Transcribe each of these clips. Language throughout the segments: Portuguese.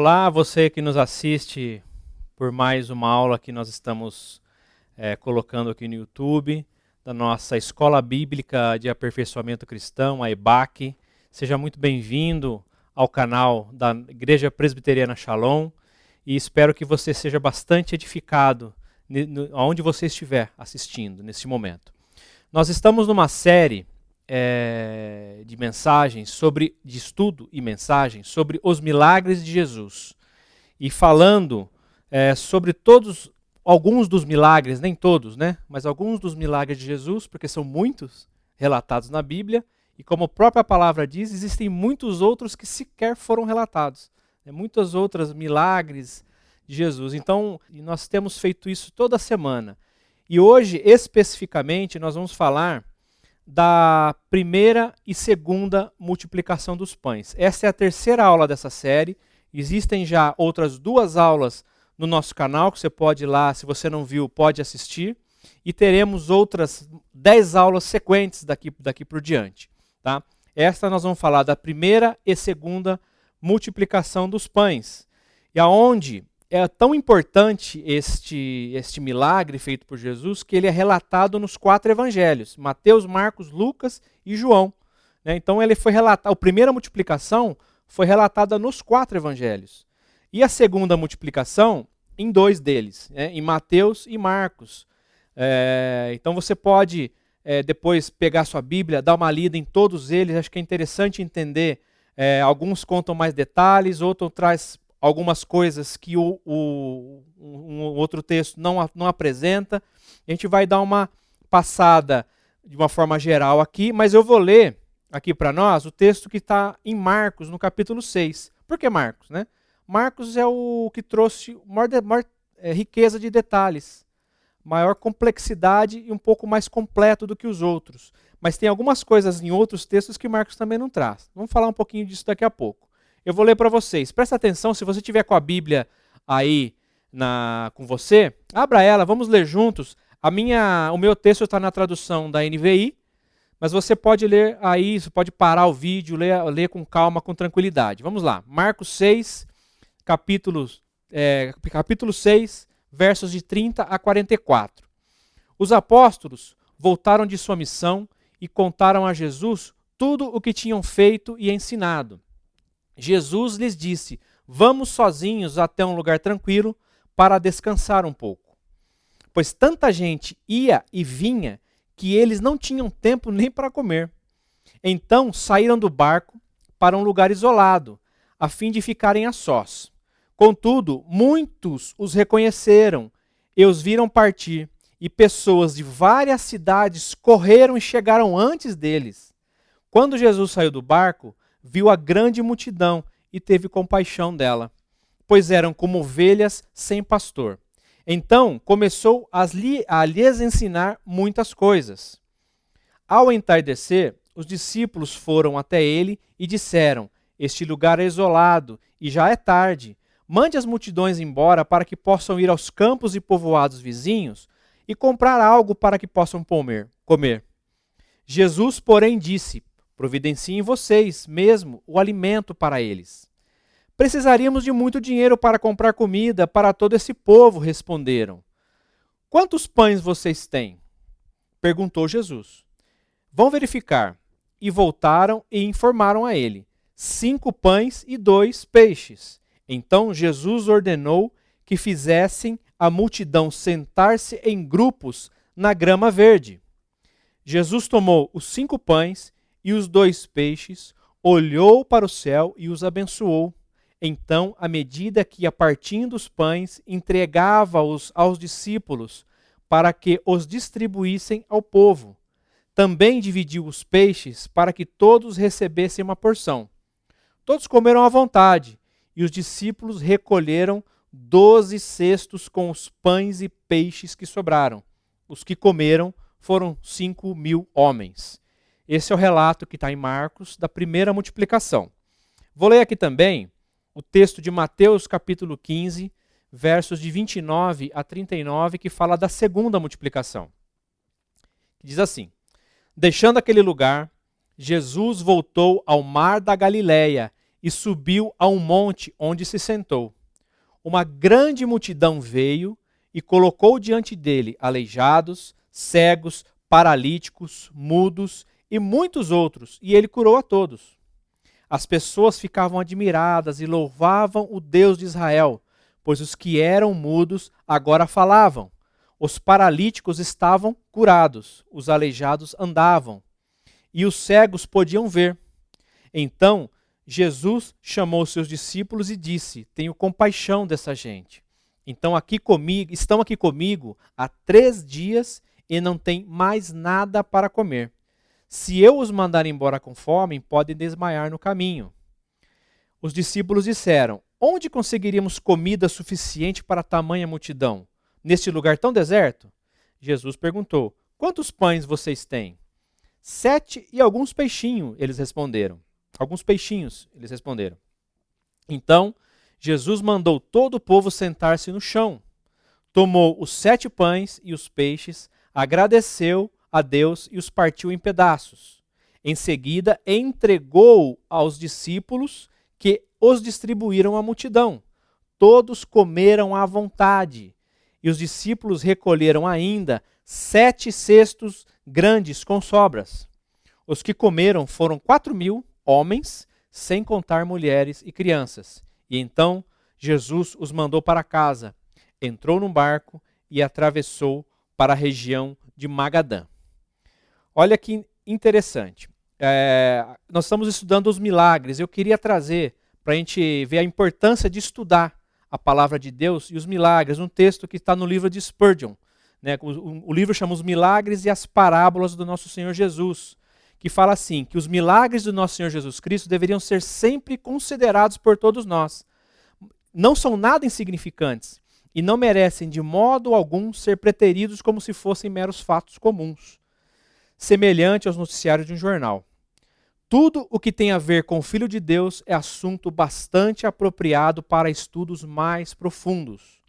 Olá, você que nos assiste por mais uma aula que nós estamos colocando aqui no YouTube, da nossa Escola Bíblica de Aperfeiçoamento Cristão, a EBAC. Seja muito bem-vindo ao canal da Igreja Presbiteriana Shalom e espero que você seja bastante edificado onde você estiver assistindo nesse momento. Nós estamos numa série de mensagens de estudo e mensagens sobre os milagres de Jesus. E falando sobre alguns dos milagres, nem todos, né? Mas alguns dos milagres de Jesus, porque são muitos relatados na Bíblia, e como a própria palavra diz, existem muitos outros que sequer foram relatados. Muitas outras milagres de Jesus. Então, nós temos feito isso toda semana. E hoje, especificamente, nós vamos falar da primeira e segunda multiplicação dos pães. Essa é a terceira aula dessa série. Existem já outras 2 aulas no nosso canal, que você pode ir lá, se você não viu, pode assistir. E teremos outras 10 aulas sequentes daqui por diante. Tá? Esta nós vamos falar da primeira e segunda multiplicação dos pães. E aonde é tão importante este milagre feito por Jesus que ele é relatado nos 4 evangelhos, Mateus, Marcos, Lucas e João. Então ele foi relatado, a primeira multiplicação foi relatada nos 4 evangelhos. E a segunda multiplicação em 2 deles, em Mateus e Marcos. Então você pode depois pegar sua Bíblia, dar uma lida em todos eles, acho que é interessante entender. Alguns contam mais detalhes, outros traz algumas coisas que um outro texto não apresenta. A gente vai dar uma passada de uma forma geral aqui, mas eu vou ler aqui para nós o texto que está em Marcos, no capítulo 6. Por que Marcos? Né? Marcos é o que trouxe maior riqueza de detalhes, maior complexidade e um pouco mais completo do que os outros. Mas tem algumas coisas em outros textos que Marcos também não traz. Vamos falar um pouquinho disso daqui a pouco. Eu vou ler para vocês. Presta atenção, se você tiver com a Bíblia aí com você, abra ela, vamos ler juntos. O meu texto está na tradução da NVI, mas você pode ler aí, você pode parar o vídeo, ler com calma, com tranquilidade. Vamos lá. Marcos 6, capítulo 6, versos de 30 a 44. Os apóstolos voltaram de sua missão e contaram a Jesus tudo o que tinham feito e ensinado. Jesus lhes disse: vamos sozinhos até um lugar tranquilo para descansar um pouco. Pois tanta gente ia e vinha que eles não tinham tempo nem para comer. Então saíram do barco para um lugar isolado, a fim de ficarem a sós. Contudo, muitos os reconheceram e os viram partir, e pessoas de várias cidades correram e chegaram antes deles. Quando Jesus saiu do barco, viu a grande multidão e teve compaixão dela, pois eram como ovelhas sem pastor. Então começou a lhes ensinar muitas coisas. Ao entardecer, os discípulos foram até ele e disseram: este lugar é isolado e já é tarde. Mande as multidões embora para que possam ir aos campos e povoados vizinhos e comprar algo para que possam comer. Jesus, porém, disse: providenciem vocês mesmo o alimento para eles. Precisaríamos de muito dinheiro para comprar comida para todo esse povo, responderam. Quantos pães vocês têm? Perguntou Jesus. Vão verificar. E voltaram e informaram a ele: 5 pães e 2 peixes. Então Jesus ordenou que fizessem a multidão sentar-se em grupos na grama verde. Jesus tomou os 5 pães e os 2 peixes, olhou para o céu e os abençoou. Então, à medida que ia partindo os pães, entregava-os aos discípulos para que os distribuíssem ao povo. Também dividiu os peixes para que todos recebessem uma porção. Todos comeram à vontade, e os discípulos recolheram 12 cestos com os pães e peixes que sobraram. Os que comeram foram 5.000 homens. Esse é o relato que está em Marcos da primeira multiplicação. Vou ler aqui também o texto de Mateus capítulo 15, versos de 29 a 39, que fala da segunda multiplicação. Diz assim: deixando aquele lugar, Jesus voltou ao mar da Galileia e subiu a um monte onde se sentou. Uma grande multidão veio e colocou diante dele aleijados, cegos, paralíticos, mudos e muitos outros, e ele curou a todos. As pessoas ficavam admiradas e louvavam o Deus de Israel, pois os que eram mudos agora falavam. Os paralíticos estavam curados, os aleijados andavam, e os cegos podiam ver. Então Jesus chamou seus discípulos e disse: tenho compaixão dessa gente. Estão aqui comigo há 3 dias e não têm mais nada para comer. Se eu os mandar embora com fome, podem desmaiar no caminho. Os discípulos disseram: onde conseguiríamos comida suficiente para tamanha multidão? Neste lugar tão deserto? Jesus perguntou: quantos pães vocês têm? 7 e alguns peixinhos, eles responderam. Então, Jesus mandou todo o povo sentar-se no chão. Tomou os 7 pães e os peixes, agradeceu a Deus e os partiu em pedaços. Em seguida, entregou aos discípulos, que os distribuíram à multidão. Todos comeram à vontade. E os discípulos recolheram ainda 7 cestos grandes com sobras. Os que comeram foram 4.000 homens, sem contar mulheres e crianças. E então Jesus os mandou para casa, entrou num barco e atravessou para a região de Magadã. Olha que interessante. Nós estamos estudando os milagres. Eu queria trazer para a gente ver a importância de estudar a palavra de Deus e os milagres, um texto que está no livro de Spurgeon. Né? O livro chama Os Milagres e as Parábolas do Nosso Senhor Jesus, que fala assim, que os milagres do nosso Senhor Jesus Cristo deveriam ser sempre considerados por todos nós. Não são nada insignificantes e não merecem de modo algum ser preteridos como se fossem meros fatos comuns, semelhante aos noticiários de um jornal. Tudo o que tem a ver com o Filho de Deus é assunto bastante apropriado para estudos mais profundos.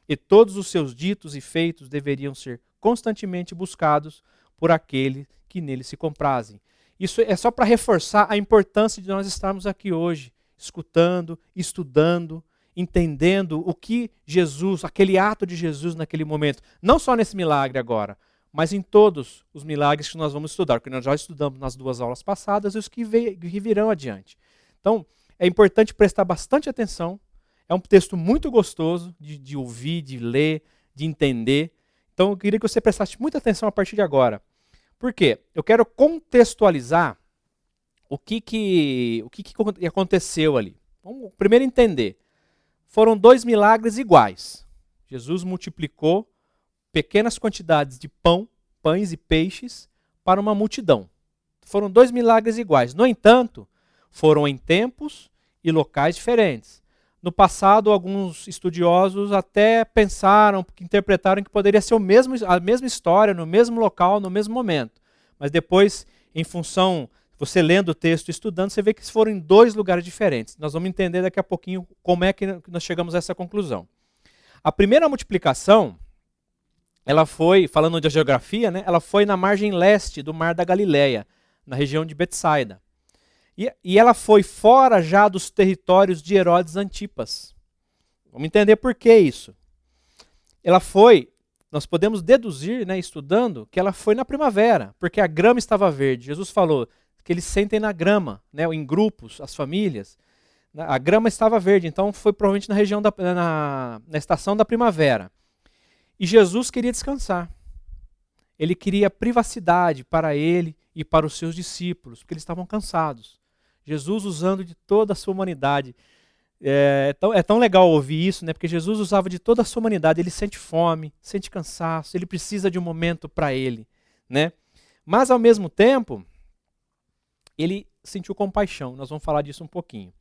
E todos os seus ditos e feitos deveriam ser constantemente buscados por aquele que nele se comprazem. Isso é só para reforçar a importância de nós estarmos aqui hoje, escutando, estudando, entendendo o que Jesus, aquele ato de Jesus naquele momento, não só nesse milagre agora, mas em todos os milagres que nós vamos estudar, porque nós já estudamos nas 2 aulas passadas e os que virão adiante. Então, é importante prestar bastante atenção. É um texto muito gostoso de ouvir, de ler, de entender. Então, eu queria que você prestasse muita atenção a partir de agora. Por quê? Eu quero contextualizar o que aconteceu ali. Vamos primeiro entender. Foram 2 milagres iguais. Jesus multiplicou pequenas quantidades de pães e peixes para uma multidão. Foram 2 milagres iguais. No entanto, foram em tempos e locais diferentes. No passado, alguns estudiosos até pensaram, interpretaram que poderia ser a mesma história, no mesmo local, no mesmo momento. Mas depois, em função, você lendo o texto e estudando, você vê que foram em 2 lugares diferentes. Nós vamos entender daqui a pouquinho como é que nós chegamos a essa conclusão. A primeira multiplicação, ela foi, falando de geografia, né, ela foi na margem leste do Mar da Galileia, na região de Betsaida. E ela foi fora já dos territórios de Herodes Antipas. Vamos entender por que isso. Ela foi, nós podemos deduzir, né, estudando, que ela foi na primavera, porque a grama estava verde. Jesus falou que eles sentem na grama, né, em grupos, as famílias. A grama estava verde, então foi provavelmente na região na estação da primavera. E Jesus queria descansar. Ele queria privacidade para ele e para os seus discípulos, porque eles estavam cansados. Jesus usando de toda a sua humanidade. É tão legal ouvir isso, né? Porque Jesus usava de toda a sua humanidade. Ele sente fome, sente cansaço, ele precisa de um momento para ele, né? Mas, ao mesmo tempo, ele sentiu compaixão. Nós vamos falar disso um pouquinho.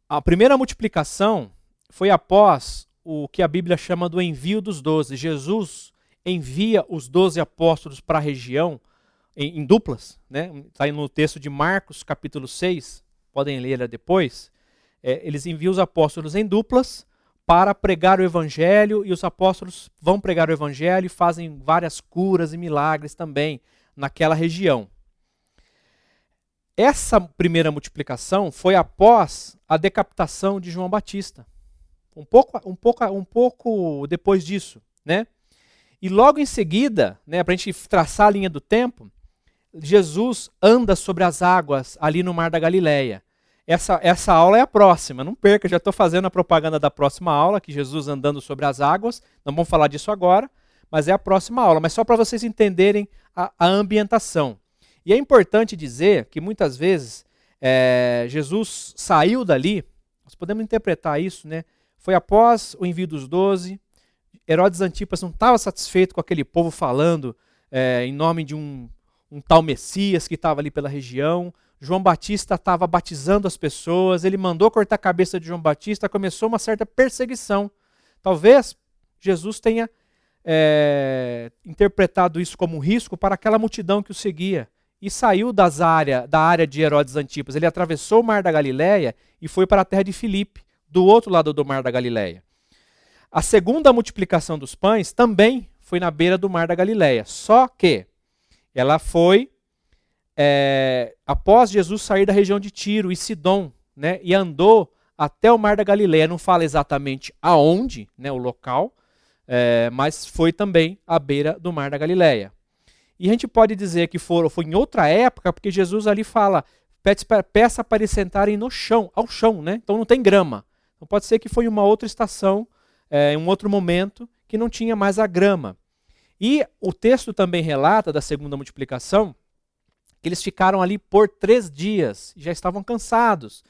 A primeira multiplicação foi após o que a Bíblia chama do envio dos 12. Jesus envia os 12 apóstolos para a região em duplas, né? Está aí no texto de Marcos, capítulo 6, podem ler depois. Eles enviam os apóstolos em duplas para pregar o evangelho, e os apóstolos vão pregar o evangelho e fazem várias curas e milagres também naquela região. essa primeira multiplicação foi após a decapitação de João Batista. Um pouco depois disso, né? E logo em seguida, né, para a gente traçar a linha do tempo, Jesus anda sobre as águas ali no Mar da Galileia. Essa aula é a próxima, não perca, já estou fazendo a propaganda da próxima aula, que Jesus andando sobre as águas, não vamos falar disso agora, mas é a próxima aula, mas só para vocês entenderem a ambientação. E é importante dizer que muitas vezes Jesus saiu dali, nós podemos interpretar isso, né? Foi após o envio dos 12, Herodes Antipas não estava satisfeito com aquele povo falando em nome de um tal Messias que estava ali pela região. João Batista estava batizando as pessoas, ele mandou cortar a cabeça de João Batista, começou uma certa perseguição. Talvez Jesus tenha interpretado isso como um risco para aquela multidão que o seguia e saiu da área de Herodes Antipas. Ele atravessou o Mar da Galileia e foi para a terra de Filipe, do outro lado do Mar da Galileia. A segunda multiplicação dos pães também foi na beira do Mar da Galileia, só que ela foi após Jesus sair da região de Tiro e Sidom, né, e andou até o Mar da Galileia. Não fala exatamente aonde, né, o local, mas foi também à beira do Mar da Galileia. E a gente pode dizer que foi em outra época, porque Jesus ali fala, peça para eles sentarem no chão, ao chão, né? Então não tem grama. Então pode ser que foi em uma outra estação, em um outro momento, que não tinha mais a grama. E o texto também relata, da segunda multiplicação, que eles ficaram ali por 3 dias, já estavam cansados.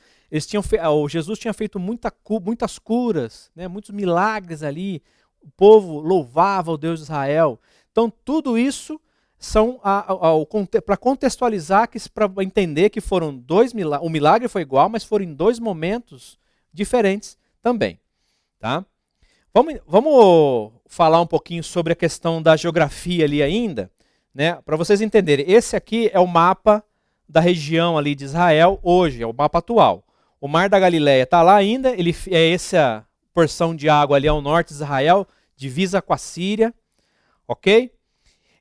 Jesus tinha feito muitas curas, né, muitos milagres ali, o povo louvava o Deus de Israel. Então tudo isso são para contextualizar, para entender que foram o milagre foi igual, mas foram em 2 momentos diferentes também. Tá? Vamos falar um pouquinho sobre a questão da geografia ali ainda, né? Para vocês entenderem. Esse aqui é o mapa da região ali de Israel hoje, é o mapa atual. O Mar da Galileia está lá ainda, ele é essa porção de água ali ao norte de Israel, divisa com a Síria, ok?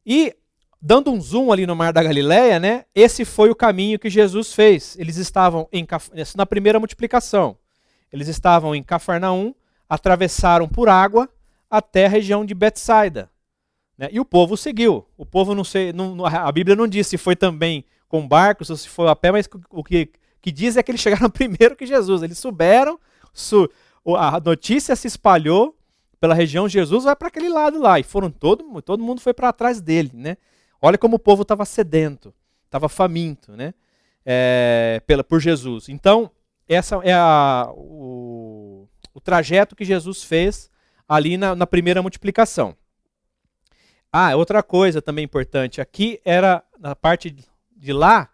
E dando um zoom ali no Mar da Galileia, né? Esse foi o caminho que Jesus fez. Eles estavam na primeira multiplicação. Eles estavam em Cafarnaum, atravessaram por água até a região de Betsaida, né? E o povo seguiu. O povo a Bíblia não diz se foi também com barcos ou se foi a pé, mas o que diz é que eles chegaram primeiro que Jesus. Eles souberam, a notícia se espalhou pela região, Jesus vai para aquele lado lá. E todo mundo foi para trás dele, né? Olha como o povo estava sedento, estava faminto, né? Por Jesus. Então, essa é o trajeto que Jesus fez ali na primeira multiplicação. Outra coisa também importante, aqui era, na parte de lá,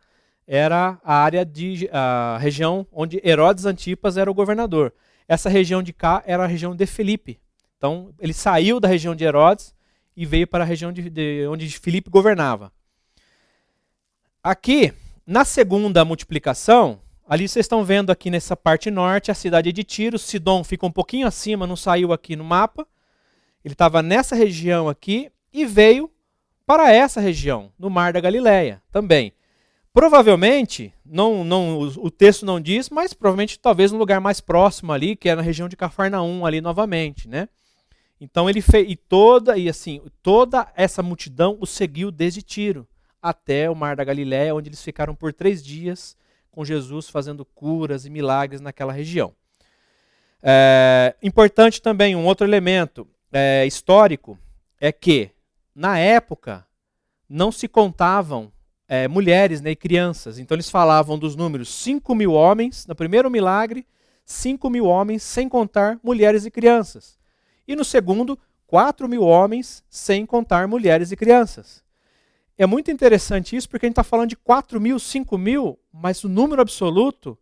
era a região onde Herodes Antipas era o governador. Essa região de cá era a região de Filipe. Então, ele saiu da região de Herodes e veio para a região onde Filipe governava. Aqui, na segunda multiplicação, ali vocês estão vendo aqui nessa parte norte a cidade de Tiro. Sidom fica um pouquinho acima, não saiu aqui no mapa. Ele estava nessa região aqui e veio para essa região, no Mar da Galileia também. Provavelmente, o texto não diz, mas provavelmente talvez um lugar mais próximo ali, que é na região de Cafarnaum ali novamente, né? Então ele fez, toda essa multidão o seguiu desde Tiro até o Mar da Galileia, onde eles ficaram por 3 dias com Jesus fazendo curas e milagres naquela região. Importante também, um outro elemento histórico, é que na época não se contavam mulheres, né, e crianças. Então eles falavam dos números 5.000 homens, no primeiro milagre, 5.000 homens, sem contar mulheres e crianças. E no segundo, 4.000 homens, sem contar mulheres e crianças. É muito interessante isso, porque a gente está falando de 4.000, 5.000, mas o número absoluto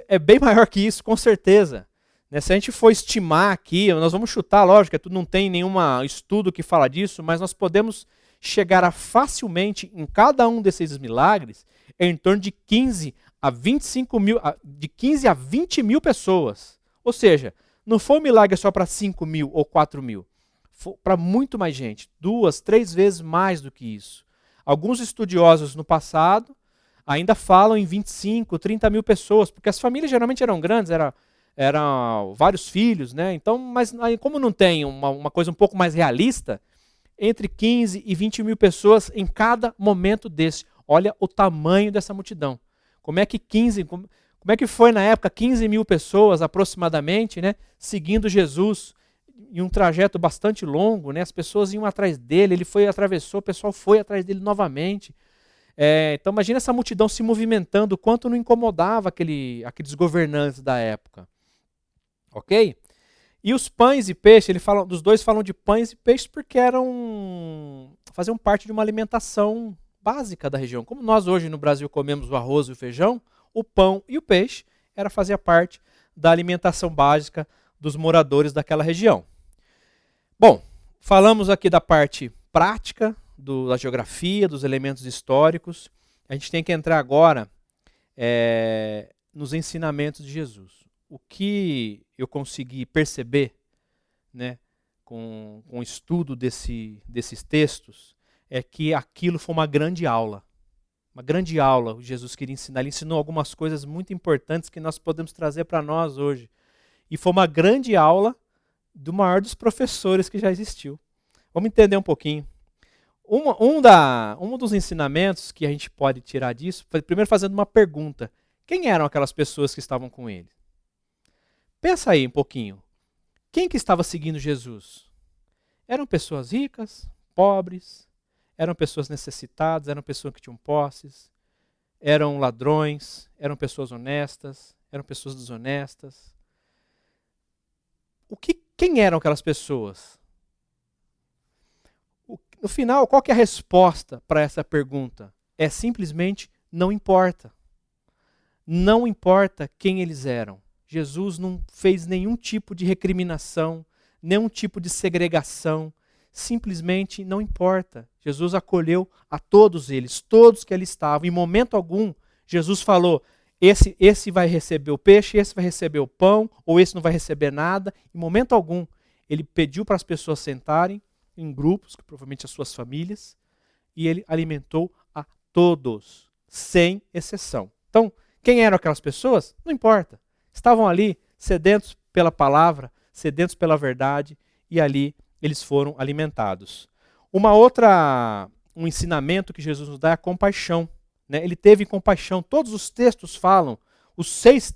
é bem maior que isso, com certeza. Né? Se a gente for estimar aqui, nós vamos chutar, lógico, não tem nenhum estudo que fala disso, mas nós podemos chegar a facilmente, em cada um desses milagres, em torno de 15 a 25 mil, de 15 a 20 mil pessoas. Ou seja, não foi um milagre só para 5.000 ou 4.000. Foi para muito mais gente. 2, 3 vezes mais do que isso. Alguns estudiosos no passado ainda falam em 25, 30 mil pessoas, porque as famílias geralmente eram grandes, eram vários filhos, né? Então, mas como não tem uma coisa um pouco mais realista, entre 15 e 20 mil pessoas em cada momento desse. Olha o tamanho dessa multidão. Como é que foi na época 15 mil pessoas aproximadamente, né, seguindo Jesus em um trajeto bastante longo, né? As pessoas iam atrás dele, atravessou, o pessoal foi atrás dele novamente. Então imagina essa multidão se movimentando, o quanto não incomodava aqueles governantes da época. Ok? E os pães e peixes, dos dois falam de pães e peixes porque faziam parte de uma alimentação básica da região. Como nós hoje no Brasil comemos o arroz e o feijão, o pão e o peixe fazia parte da alimentação básica dos moradores daquela região. Bom, falamos aqui da parte prática, da geografia, dos elementos históricos. A gente tem que entrar agora nos ensinamentos de Jesus. O que eu consegui perceber, né, com o estudo desses textos, é que aquilo foi uma grande aula. Uma grande aula que Jesus queria ensinar. Ele ensinou algumas coisas muito importantes que nós podemos trazer para nós hoje. E foi uma grande aula do maior dos professores que já existiu. Vamos entender um pouquinho. Um dos ensinamentos que a gente pode tirar disso, foi primeiro fazendo uma pergunta. Quem eram aquelas pessoas que estavam com ele? Pensa aí um pouquinho. Quem que estava seguindo Jesus? Eram pessoas ricas, pobres, eram pessoas necessitadas, eram pessoas que tinham posses, eram ladrões, eram pessoas honestas, eram pessoas desonestas. Quem eram aquelas pessoas? No final, qual que é a resposta para essa pergunta? É simplesmente não importa. Não importa quem eles eram. Jesus não fez nenhum tipo de recriminação, nenhum tipo de segregação. Simplesmente não importa. Jesus acolheu a todos eles, todos que ali estavam. Em momento algum, Jesus falou, esse vai receber o peixe, esse vai receber o pão, ou esse não vai receber nada. Em momento algum, ele pediu para as pessoas sentarem em grupos, que provavelmente as suas famílias, e ele alimentou a todos, sem exceção. Então, quem eram aquelas pessoas? Não importa. Estavam ali sedentos pela palavra, sedentos pela verdade, e ali eles foram alimentados. Um ensinamento que Jesus nos dá é a compaixão. Né? Ele teve compaixão. Todos os textos falam, os seis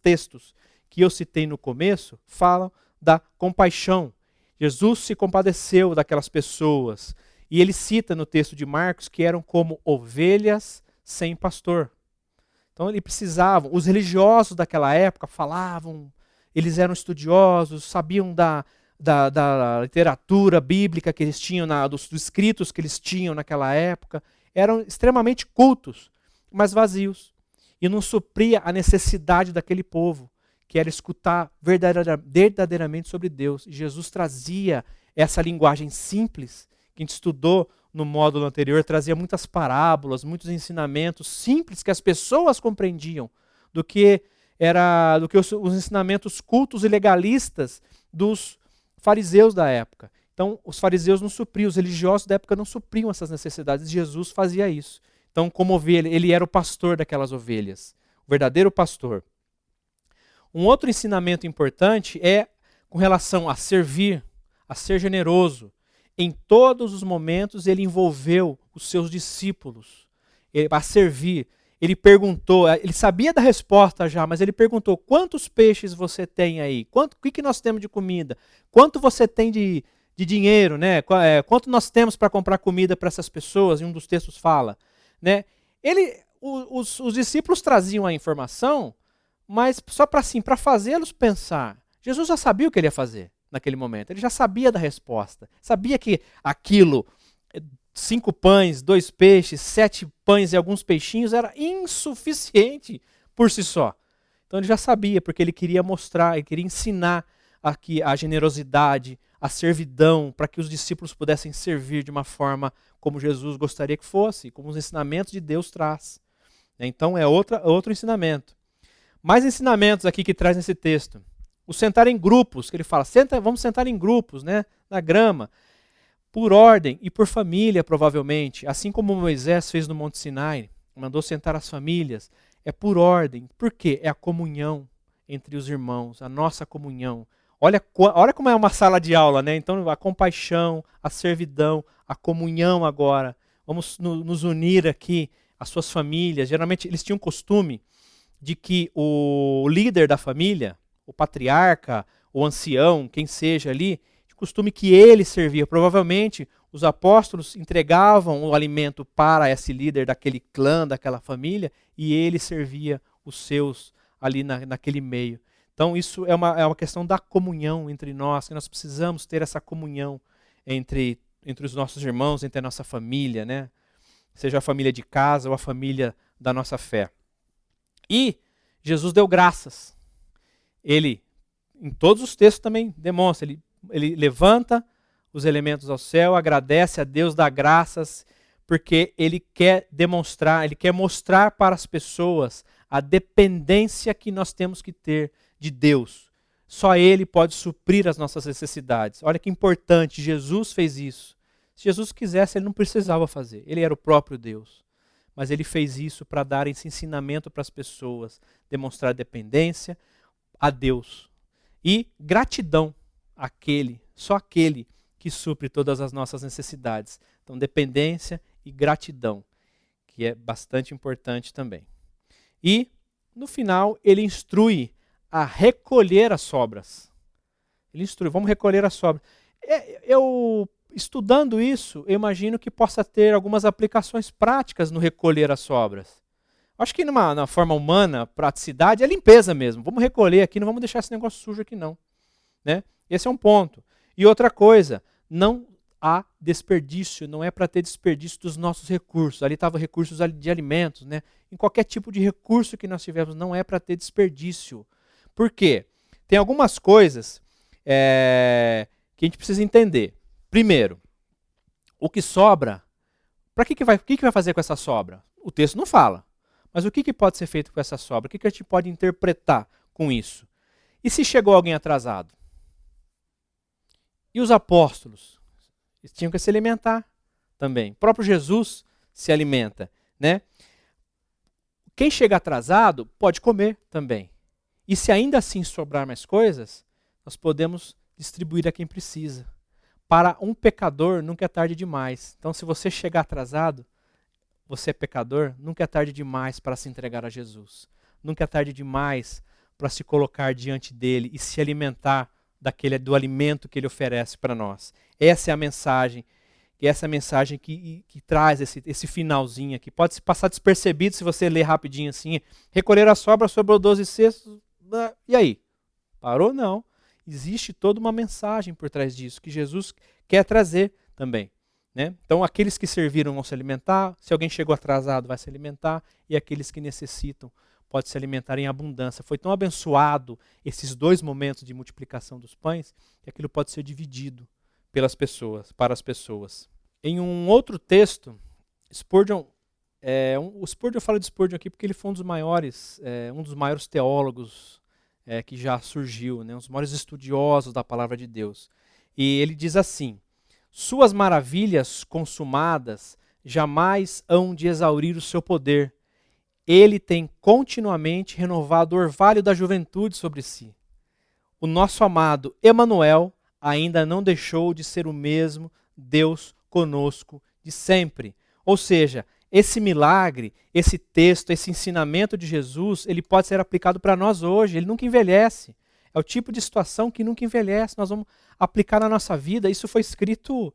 textos que eu citei no começo, falam da compaixão. Jesus se compadeceu daquelas pessoas. E ele cita no texto de Marcos que eram como ovelhas sem pastor. Então ele precisavam, os religiosos daquela época falavam, eles eram estudiosos, sabiam da literatura bíblica que eles tinham, dos escritos que eles tinham naquela época, eram extremamente cultos, mas vazios. E não supria a necessidade daquele povo, que era escutar verdadeiramente sobre Deus. E Jesus trazia essa linguagem simples, que a gente estudou no módulo anterior, trazia muitas parábolas, muitos ensinamentos simples que as pessoas compreendiam, do que os ensinamentos cultos e legalistas dos fariseus da época. Então, os fariseus não supriam, os religiosos da época não supriam essas necessidades. Jesus fazia isso. Então, como ovelha, ele era o pastor daquelas ovelhas, o verdadeiro pastor. Um outro ensinamento importante é com relação a servir, a ser generoso. Em todos os momentos ele envolveu os seus discípulos a servir. Ele perguntou, ele sabia da resposta já, mas ele perguntou, quantos peixes você tem aí? O que nós temos de comida? Quanto você tem de dinheiro? Né? Quanto nós temos para comprar comida para essas pessoas? E um dos textos fala. Né? Os discípulos traziam a informação, mas só para fazê-los pensar. Jesus já sabia o que ele ia fazer naquele momento. Ele já sabia da resposta. Sabia que aquilo, 5 pães, 2 peixes, 7 pães e alguns peixinhos, era insuficiente por si só. Então ele já sabia, porque ele queria mostrar, ele queria ensinar aqui a generosidade, a servidão, para que os discípulos pudessem servir de uma forma como Jesus gostaria que fosse, como os ensinamentos de Deus traz. Então é outro ensinamento. Mais ensinamentos aqui que traz nesse texto. O sentar em grupos, que ele fala, vamos sentar em grupos, né, na grama. por ordem e por família, provavelmente, assim como Moisés fez no Monte Sinai, mandou sentar as famílias, é por ordem. Por quê? É a comunhão entre os irmãos, a nossa comunhão. Olha como é uma sala de aula, né? Então, a compaixão, a servidão, a comunhão agora. Vamos nos unir aqui, as suas famílias. Geralmente, eles tinham costume de que o líder da família, o patriarca, o ancião, quem seja ali, de costume que ele servia. Provavelmente, os apóstolos entregavam o alimento para esse líder daquele clã, daquela família, e ele servia os seus ali naquele meio. Então, isso é uma questão da comunhão entre nós, que nós precisamos ter essa comunhão entre os nossos irmãos, entre a nossa família, né? Seja a família de casa ou a família da nossa fé. E Jesus deu graças. Ele, em todos os textos também demonstra, ele levanta os elementos ao céu, agradece a Deus, dá graças, porque ele quer demonstrar, ele quer mostrar para as pessoas a dependência que nós temos que ter de Deus. Só Ele pode suprir as nossas necessidades. Olha que importante, Jesus fez isso. Se Jesus quisesse, Ele não precisava fazer. Ele era o próprio Deus. Mas Ele fez isso para dar esse ensinamento para as pessoas, demonstrar dependência a Deus. E gratidão àquele, só aquele que supre todas as nossas necessidades. Então, dependência e gratidão, que é bastante importante também. E, no final, Ele instrui a recolher as sobras. Ele instrui, vamos recolher as sobras. Eu, estudando isso, eu imagino que possa ter algumas aplicações práticas no recolher as sobras. Acho que na forma humana, praticidade, é limpeza mesmo. Vamos recolher aqui, não vamos deixar esse negócio sujo aqui não. Né? Esse é um ponto. E outra coisa, não há desperdício, não é para ter desperdício dos nossos recursos. Ali estavam recursos de alimentos, né? Em qualquer tipo de recurso que nós tivermos, não é para ter desperdício. Por quê? Tem algumas coisas que a gente precisa entender. Primeiro, o que sobra, para que vai fazer com essa sobra? O texto não fala. Mas o que pode ser feito com essa sobra? O que a gente pode interpretar com isso? E se chegou alguém atrasado? E os apóstolos? Eles tinham que se alimentar também. O próprio Jesus se alimenta, né? Quem chega atrasado pode comer também. E se ainda assim sobrar mais coisas, nós podemos distribuir a quem precisa. Para um pecador, nunca é tarde demais. Então, se você chegar atrasado, você é pecador, nunca é tarde demais para se entregar a Jesus. Nunca é tarde demais para se colocar diante dele e se alimentar do alimento que ele oferece para nós. Essa é a mensagem. E essa é a mensagem que traz esse finalzinho aqui. Pode se passar despercebido se você ler rapidinho assim. Recolher a sobra, sobrou 12 cestos. E aí? Parou? Não. Existe toda uma mensagem por trás disso, que Jesus quer trazer também. Né? Então, aqueles que serviram vão se alimentar, se alguém chegou atrasado vai se alimentar, e aqueles que necessitam podem se alimentar em abundância. Foi tão abençoado esses 2 momentos de multiplicação dos pães, que aquilo pode ser dividido para as pessoas. Em um outro texto, Spurgeon, o Spurgeon, eu falo de Spurgeon aqui porque ele foi um dos maiores teólogos que já surgiu, né? Um dos maiores estudiosos da palavra de Deus. E ele diz assim: suas maravilhas consumadas jamais hão de exaurir o seu poder. Ele tem continuamente renovado o orvalho da juventude sobre si. O nosso amado Emanuel ainda não deixou de ser o mesmo Deus conosco de sempre. Ou seja, esse milagre, esse texto, esse ensinamento de Jesus, ele pode ser aplicado para nós hoje, ele nunca envelhece. É o tipo de situação que nunca envelhece, nós vamos aplicar na nossa vida. Isso foi escrito,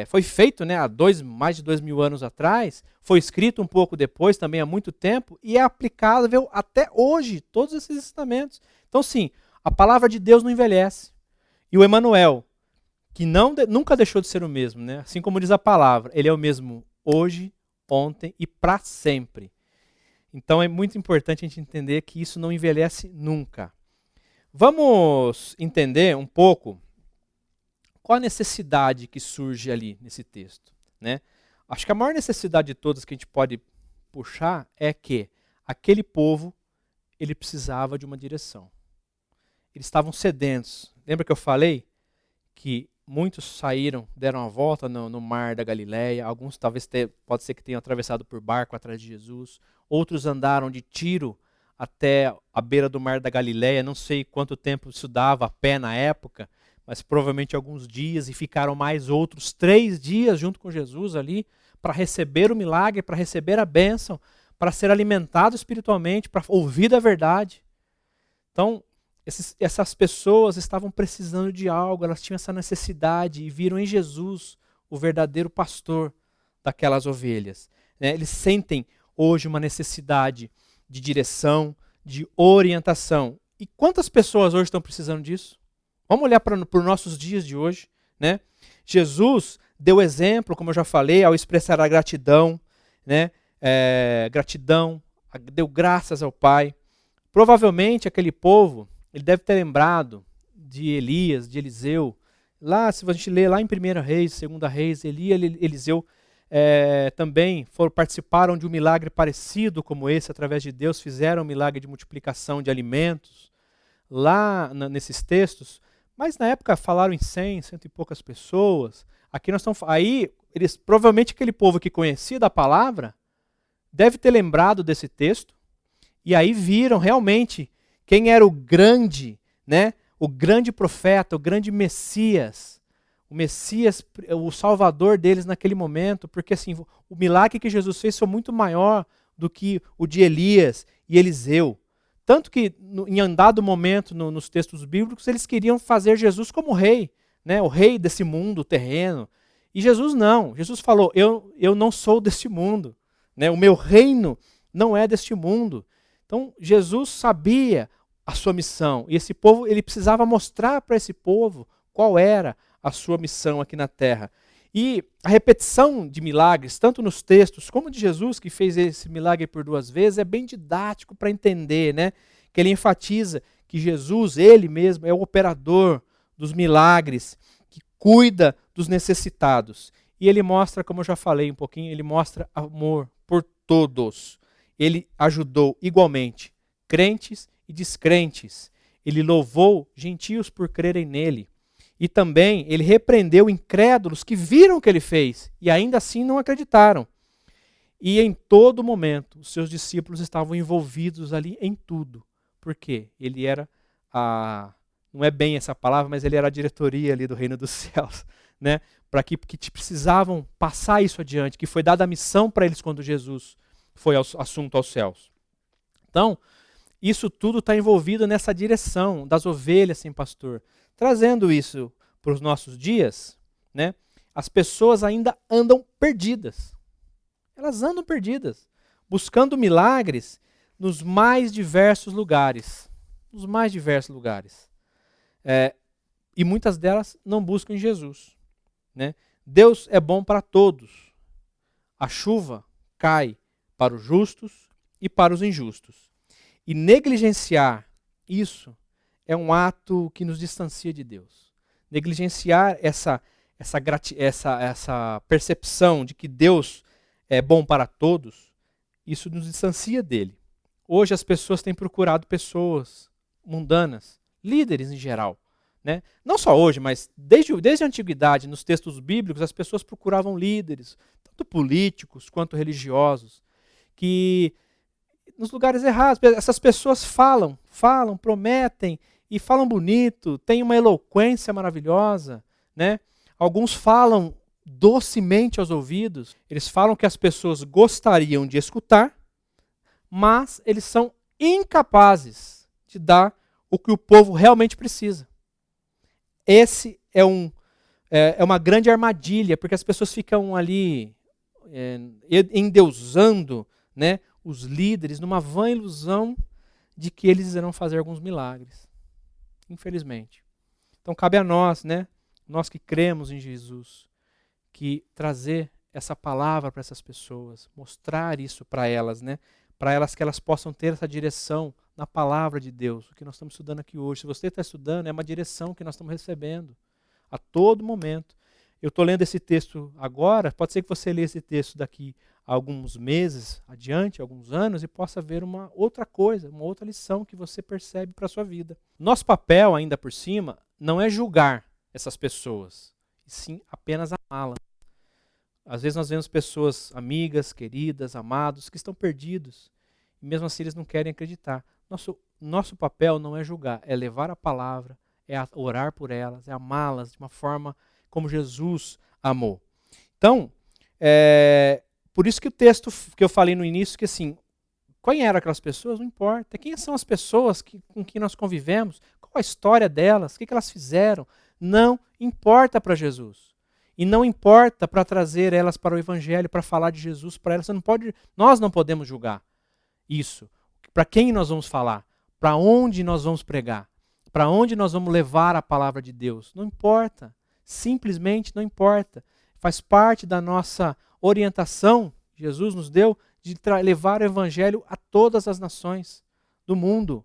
foi feito, né, há mais de 2.000 anos atrás, foi escrito um pouco depois, também há muito tempo, e é aplicável até hoje, todos esses ensinamentos. Então sim, a palavra de Deus não envelhece. E o Emanuel, que nunca deixou de ser o mesmo, né? Assim como diz a palavra, ele é o mesmo hoje, ontem e para sempre. Então é muito importante a gente entender que isso não envelhece nunca. Vamos entender um pouco qual a necessidade que surge ali nesse texto, né? Acho que a maior necessidade de todas que a gente pode puxar é que aquele povo, ele precisava de uma direção. Eles estavam sedentos. Lembra que eu falei que muitos saíram, deram a volta no mar da Galileia. Alguns pode ser que tenham atravessado por barco atrás de Jesus. Outros andaram de Tiro até a beira do mar da Galileia. Não sei quanto tempo isso dava a pé na época, mas provavelmente alguns dias, e ficaram mais outros 3 dias junto com Jesus ali, para receber o milagre, para receber a bênção, para ser alimentado espiritualmente, para ouvir a verdade. Então, essas pessoas estavam precisando de algo, elas tinham essa necessidade e viram em Jesus o verdadeiro pastor daquelas ovelhas. Eles sentem hoje uma necessidade de direção, de orientação. E quantas pessoas hoje estão precisando disso? Vamos olhar para os nossos dias de hoje. Né? Jesus deu exemplo, como eu já falei, ao expressar a gratidão, né? Gratidão, deu graças ao Pai. Provavelmente aquele povo, ele deve ter lembrado de Elias, de Eliseu. Lá, se a gente ler lá em 1 Reis, 2 Reis, Elias e Eliseu também participaram de um milagre parecido como esse, através de Deus, fizeram um milagre de multiplicação de alimentos, lá nesses textos, mas na época falaram em 100 e poucas pessoas. Aqui nós estamos, aí, provavelmente aquele povo que conhecia da palavra, deve ter lembrado desse texto, e aí viram realmente quem era o grande, né? O grande profeta, o grande Messias, o Salvador deles naquele momento, porque assim, o milagre que Jesus fez foi muito maior do que o de Elias e Eliseu. Tanto que, em um dado momento nos textos bíblicos, eles queriam fazer Jesus como rei, né? O rei desse mundo terreno. E Jesus não. Jesus falou, eu não sou deste mundo. Né? O meu reino não é deste mundo. Então, Jesus sabia a sua missão. E esse povo, ele precisava mostrar para esse povo qual era a sua missão aqui na terra. E a repetição de milagres, tanto nos textos como de Jesus, que fez esse milagre por 2 vezes, é bem didático para entender, né? Que ele enfatiza que Jesus, ele mesmo, é o operador dos milagres, que cuida dos necessitados. E ele mostra, como eu já falei um pouquinho, ele mostra amor por todos. Ele ajudou igualmente crentes e descrentes. Ele louvou gentios por crerem nele. E também ele repreendeu incrédulos que viram o que ele fez e ainda assim não acreditaram. E em todo momento, os seus discípulos estavam envolvidos ali em tudo. Por quê? Ele era não é bem essa palavra, mas ele era a diretoria ali do reino dos céus, né? Para que precisavam passar isso adiante, que foi dada a missão para eles quando Jesus foi assunto aos céus. Então, isso tudo está envolvido nessa direção das ovelhas sem pastor. Trazendo isso para os nossos dias, né? As pessoas ainda andam perdidas. Elas andam perdidas, buscando milagres nos mais diversos lugares. Nos mais diversos lugares. E muitas delas não buscam Jesus. Né? Deus é bom para todos. A chuva cai para os justos e para os injustos. E negligenciar isso é um ato que nos distancia de Deus. Negligenciar essa percepção de que Deus é bom para todos, isso nos distancia dele. Hoje as pessoas têm procurado pessoas mundanas, líderes em geral. Né? Não só hoje, mas desde a antiguidade, nos textos bíblicos, as pessoas procuravam líderes, tanto políticos quanto religiosos, que nos lugares errados, essas pessoas falam, prometem, e falam bonito, têm uma eloquência maravilhosa. Né? Alguns falam docemente aos ouvidos, eles falam que as pessoas gostariam de escutar, mas eles são incapazes de dar o que o povo realmente precisa. Esse é uma grande armadilha, porque as pessoas ficam ali endeusando, né, os líderes numa vã ilusão de que eles irão fazer alguns milagres. Infelizmente. Então cabe a nós, né, nós que cremos em Jesus, que trazer essa palavra para essas pessoas, mostrar isso para elas, né, para elas que elas possam ter essa direção na palavra de Deus, o que nós estamos estudando aqui hoje. Se você está estudando, é uma direção que nós estamos recebendo a todo momento. Eu estou lendo esse texto agora, pode ser que você leia esse texto daqui a alguns meses adiante, alguns anos, e possa ver uma outra coisa, uma outra lição que você percebe para a sua vida. Nosso papel, ainda por cima, não é julgar essas pessoas. e sim apenas amá-las. Às vezes nós vemos pessoas amigas, queridas, amados, que estão perdidos, e mesmo assim eles não querem acreditar. Nosso papel não é julgar, é levar a palavra, é orar por elas, é amá-las de uma forma como Jesus amou. Então, por isso que o texto que eu falei no início, que assim, quem eram aquelas pessoas? Não importa. Quem são as pessoas com quem nós convivemos? Qual a história delas? O que elas fizeram? Não importa para Jesus. E não importa para trazer elas para o Evangelho, para falar de Jesus para elas. Nós não podemos julgar isso. Para quem nós vamos falar? Para onde nós vamos pregar? Para onde nós vamos levar a palavra de Deus? Não importa. Simplesmente não importa. Faz parte da nossa orientação, Jesus nos deu, de levar o Evangelho a todas as nações do mundo.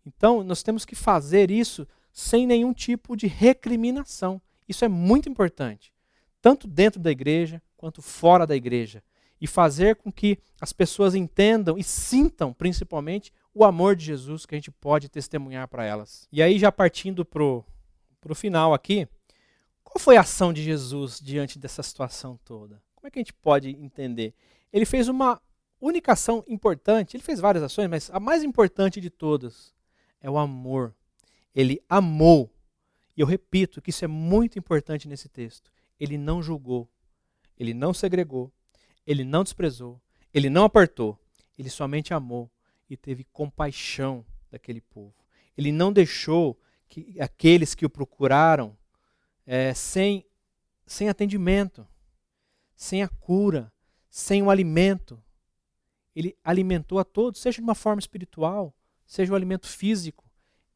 Então, nós temos que fazer isso sem nenhum tipo de recriminação. Isso é muito importante, tanto dentro da igreja quanto fora da igreja. E fazer com que as pessoas entendam e sintam, principalmente, o amor de Jesus que a gente pode testemunhar para elas. E aí, já partindo para o final aqui, qual foi a ação de Jesus diante dessa situação toda? Como é que a gente pode entender? Ele fez uma única ação importante, ele fez várias ações, mas a mais importante de todas é o amor. Ele amou. E eu repito que isso é muito importante nesse texto. Ele não julgou, ele não segregou, ele não desprezou, ele não apartou, ele somente amou e teve compaixão daquele povo. Ele não deixou que aqueles que o procuraram sem atendimento, sem a cura, sem o alimento. Ele alimentou a todos, seja de uma forma espiritual, seja o alimento físico.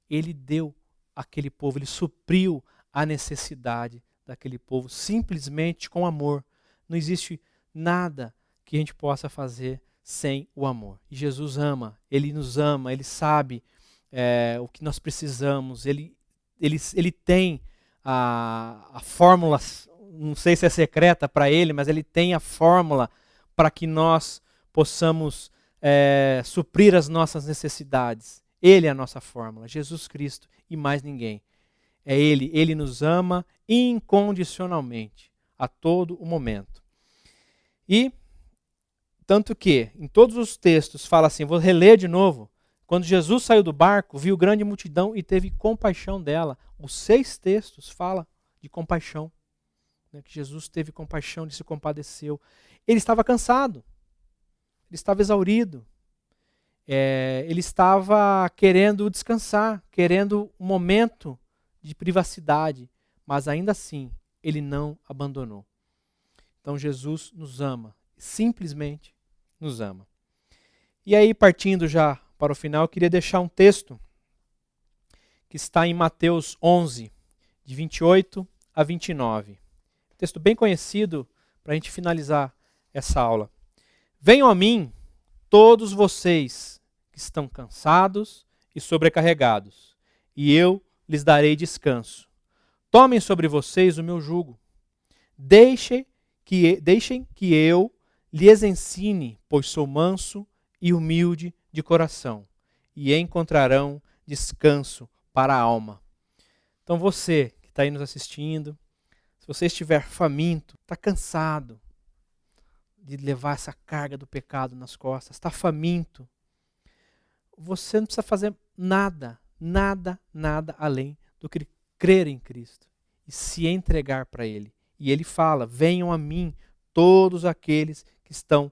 Ele deu àquele povo, ele supriu a necessidade daquele povo, simplesmente com amor. Não existe nada que a gente possa fazer sem o amor. E Jesus ama, ele nos ama, ele sabe o que nós precisamos, ele tem a fórmula, não sei se é secreta para ele, mas ele tem a fórmula para que nós possamos suprir as nossas necessidades. Ele é a nossa fórmula, Jesus Cristo e mais ninguém. É Ele, Ele nos ama incondicionalmente, a todo o momento. E, tanto que, em todos os textos, fala assim, vou reler de novo, quando Jesus saiu do barco, viu grande multidão e teve compaixão dela. Os 6 textos falam de compaixão, né, que Jesus teve compaixão, ele se compadeceu. Ele estava cansado, ele estava exaurido, ele estava querendo descansar, querendo um momento de privacidade, mas ainda assim, ele não abandonou. Então Jesus nos ama, simplesmente nos ama. E aí, partindo já para o final, eu queria deixar um texto que está em Mateus 11, de 28 a 29. Um texto bem conhecido para a gente finalizar essa aula. Venham a mim, todos vocês que estão cansados e sobrecarregados, e eu lhes darei descanso. Tomem sobre vocês o meu jugo. Deixem que eu lhes ensine, pois sou manso e humilde de coração, e encontrarão descanso para a alma. Então você que está aí nos assistindo, se você estiver faminto, está cansado de levar essa carga do pecado nas costas, está faminto, você não precisa fazer nada além do que crer em Cristo e se entregar para Ele. E Ele fala, venham a mim todos aqueles que estão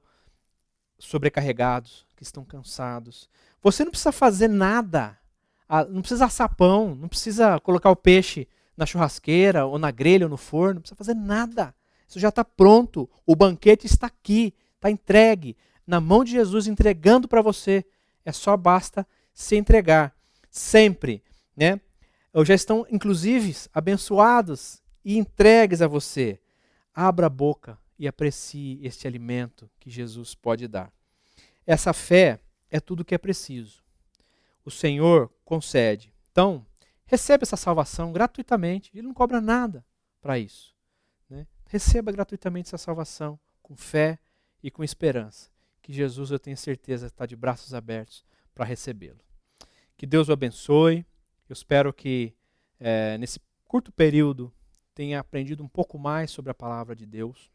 sobrecarregados, que estão cansados. Você não precisa fazer nada, não precisa assar pão, não precisa colocar o peixe na churrasqueira, ou na grelha, ou no forno, não precisa fazer nada. Isso já está pronto, o banquete está aqui, está entregue, na mão de Jesus, entregando para você. Só basta se entregar, sempre, né? Ou já estão, inclusive, abençoados e entregues a você. Abra a boca e aprecie este alimento que Jesus pode dar. Essa fé é tudo o que é preciso. O Senhor concede. Então, receba essa salvação gratuitamente. Ele não cobra nada para isso, né? Receba gratuitamente essa salvação com fé e com esperança. Que Jesus, eu tenho certeza, está de braços abertos para recebê-lo. Que Deus o abençoe. Eu espero que nesse curto período tenha aprendido um pouco mais sobre a palavra de Deus,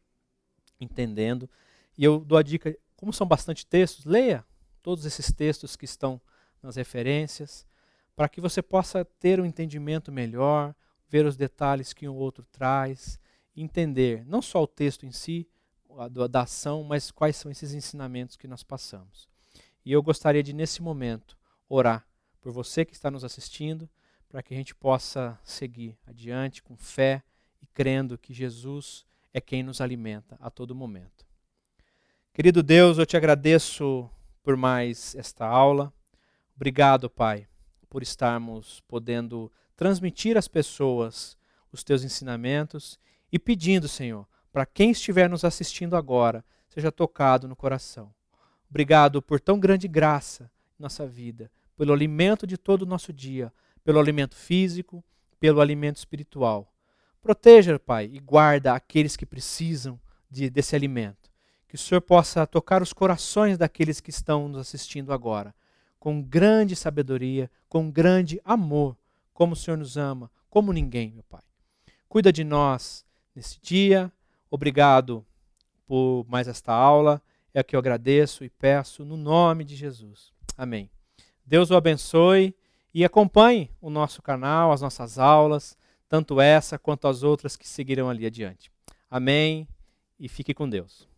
entendendo. E eu dou a dica, como são bastante textos, leia todos esses textos que estão nas referências, para que você possa ter um entendimento melhor, ver os detalhes que um outro traz, entender não só o texto em si, da ação, mas quais são esses ensinamentos que nós passamos. E eu gostaria de, nesse momento, orar por você que está nos assistindo, para que a gente possa seguir adiante com fé e crendo que Jesus é quem nos alimenta a todo momento. Querido Deus, eu te agradeço por mais esta aula. Obrigado, Pai, por estarmos podendo transmitir às pessoas os teus ensinamentos e pedindo, Senhor, para quem estiver nos assistindo agora, seja tocado no coração. Obrigado por tão grande graça em nossa vida, pelo alimento de todo o nosso dia, pelo alimento físico, pelo alimento espiritual. Proteja, Pai, e guarda aqueles que precisam desse alimento. Que o Senhor possa tocar os corações daqueles que estão nos assistindo agora, com grande sabedoria, com grande amor, como o Senhor nos ama, como ninguém, meu Pai. Cuida de nós nesse dia. Obrigado por mais esta aula. É o que eu agradeço e peço no nome de Jesus. Amém. Deus o abençoe e acompanhe o nosso canal, as nossas aulas, tanto essa quanto as outras que seguirão ali adiante. Amém e fique com Deus.